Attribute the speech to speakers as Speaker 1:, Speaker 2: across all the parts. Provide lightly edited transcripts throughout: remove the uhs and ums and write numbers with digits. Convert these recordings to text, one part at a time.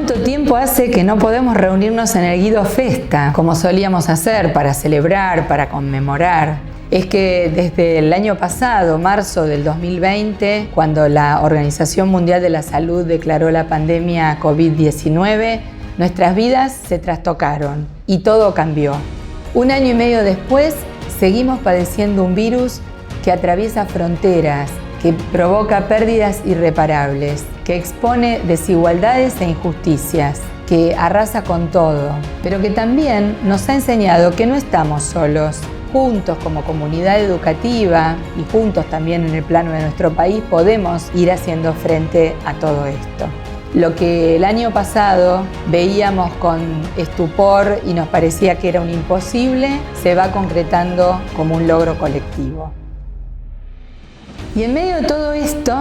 Speaker 1: ¿Cuánto tiempo hace que no podemos reunirnos en el Guido Festa, como solíamos hacer, para celebrar, para conmemorar? Es que desde el año pasado, marzo del 2020, cuando la Organización Mundial de la Salud declaró la pandemia COVID-19, nuestras vidas se trastocaron y todo cambió. Un año y medio después, seguimos padeciendo un virus que atraviesa fronteras, que provoca pérdidas irreparables, que expone desigualdades e injusticias, que arrasa con todo, pero que también nos ha enseñado que no estamos solos. Juntos como comunidad educativa y juntos también en el plano de nuestro país podemos ir haciendo frente a todo esto. Lo que el año pasado veíamos con estupor y nos parecía que era un imposible, se va concretando como un logro colectivo. Y en medio de todo esto,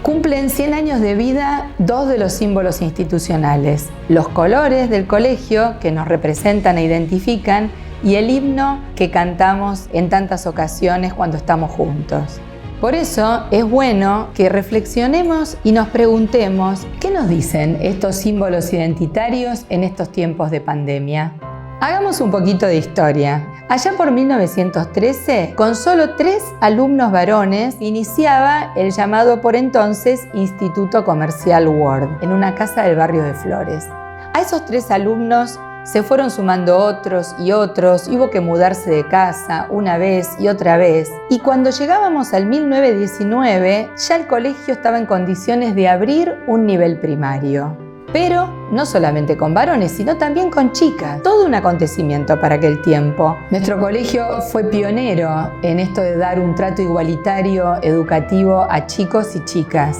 Speaker 1: cumplen 100 años de vida dos de los símbolos institucionales: los colores del colegio que nos representan e identifican, y el himno que cantamos en tantas ocasiones cuando estamos juntos. Por eso es bueno que reflexionemos y nos preguntemos qué nos dicen estos símbolos identitarios en estos tiempos de pandemia. Hagamos un poquito de historia. Allá por 1913, con solo 3 alumnos varones, iniciaba el llamado por entonces Instituto Comercial Ward, en una casa del barrio de Flores. A esos 3 alumnos se fueron sumando otros y otros, y hubo que mudarse de casa una vez y otra vez. Y cuando llegábamos al 1919, ya el colegio estaba en condiciones de abrir un nivel primario. Pero no solamente con varones, sino también con chicas. Todo un acontecimiento para aquel tiempo. Nuestro colegio fue pionero en esto de dar un trato igualitario, educativo a chicos y chicas.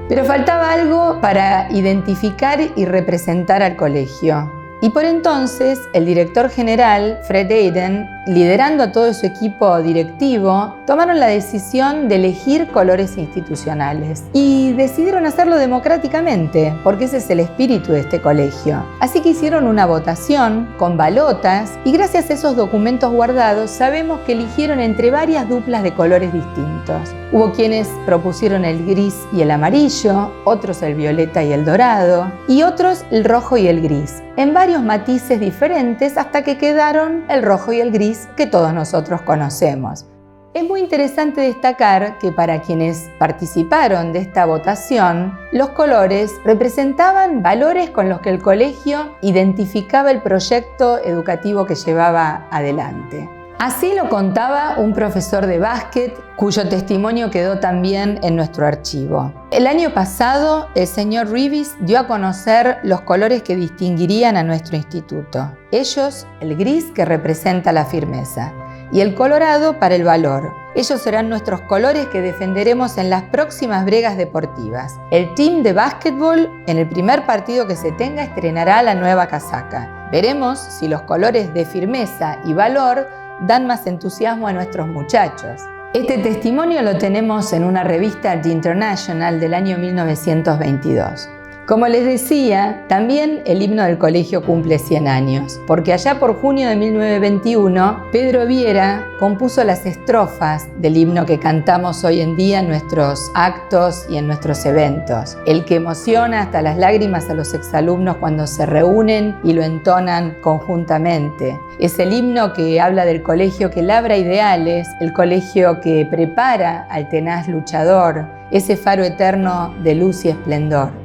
Speaker 1: Pero faltaba algo para identificar y representar al colegio. Y por entonces, el director general, Fred Eyden, liderando a todo su equipo directivo, tomaron la decisión de elegir colores institucionales. Y decidieron hacerlo democráticamente, porque ese es el espíritu de este colegio. Así que hicieron una votación con balotas, y gracias a esos documentos guardados, sabemos que eligieron entre varias duplas de colores distintos. Hubo quienes propusieron el gris y el amarillo, otros el violeta y el dorado, y otros el rojo y el gris, en varios matices diferentes hasta que quedaron el rojo y el gris que todos nosotros conocemos. Es muy interesante destacar que para quienes participaron de esta votación, los colores representaban valores con los que el colegio identificaba el proyecto educativo que llevaba adelante. Así lo contaba un profesor de básquet, cuyo testimonio quedó también en nuestro archivo. El año pasado, el señor Reeves dio a conocer los colores que distinguirían a nuestro instituto. Ellos, el gris, que representa la firmeza, y el colorado para el valor. Ellos serán nuestros colores que defenderemos en las próximas bregas deportivas. El team de básquetbol, en el primer partido que se tenga, estrenará la nueva casaca. Veremos si los colores de firmeza y valor dan más entusiasmo a nuestros muchachos. Este testimonio lo tenemos en una revista The International del año 1922. Como les decía, también el himno del colegio cumple 100 años, porque allá por junio de 1921, Pedro Viera compuso las estrofas del himno que cantamos hoy en día en nuestros actos y en nuestros eventos, el que emociona hasta las lágrimas a los exalumnos cuando se reúnen y lo entonan conjuntamente. Es el himno que habla del colegio que labra ideales, el colegio que prepara al tenaz luchador, ese faro eterno de luz y esplendor.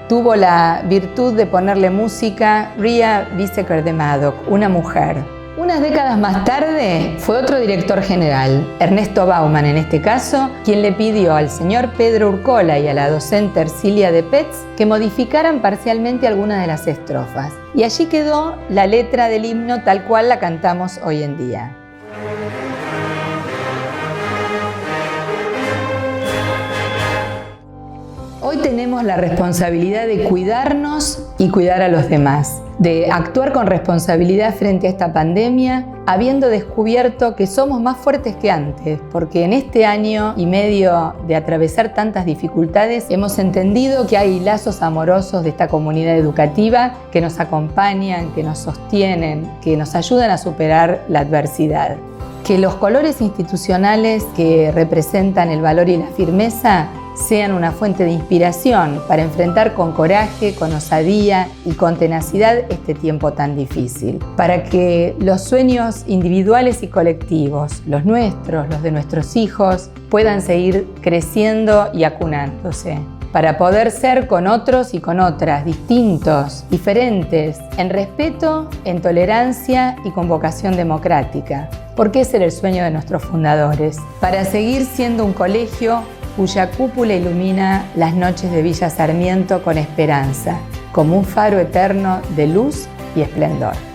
Speaker 1: Tuvo la virtud de ponerle música Ria Biseker de Maddock, una mujer. Unas décadas más tarde fue otro director general, Ernesto Baumann en este caso, quien le pidió al señor Pedro Urcola y a la docente Ercilia de Petz que modificaran parcialmente algunas de las estrofas. Y allí quedó la letra del himno tal cual la cantamos hoy en día. Hoy tenemos la responsabilidad de cuidarnos y cuidar a los demás, de actuar con responsabilidad frente a esta pandemia, habiendo descubierto que somos más fuertes que antes, porque en este año y medio de atravesar tantas dificultades hemos entendido que hay lazos amorosos de esta comunidad educativa que nos acompañan, que nos sostienen, que nos ayudan a superar la adversidad. Que los colores institucionales que representan el valor y la firmeza sean una fuente de inspiración para enfrentar con coraje, con osadía y con tenacidad este tiempo tan difícil. Para que los sueños individuales y colectivos, los nuestros, los de nuestros hijos, puedan seguir creciendo y acunándose. Para poder ser con otros y con otras, distintos, diferentes, en respeto, en tolerancia y con vocación democrática. Porque ese era el sueño de nuestros fundadores. Para seguir siendo un colegio cuya cúpula ilumina las noches de Villa Sarmiento con esperanza, como un faro eterno de luz y esplendor.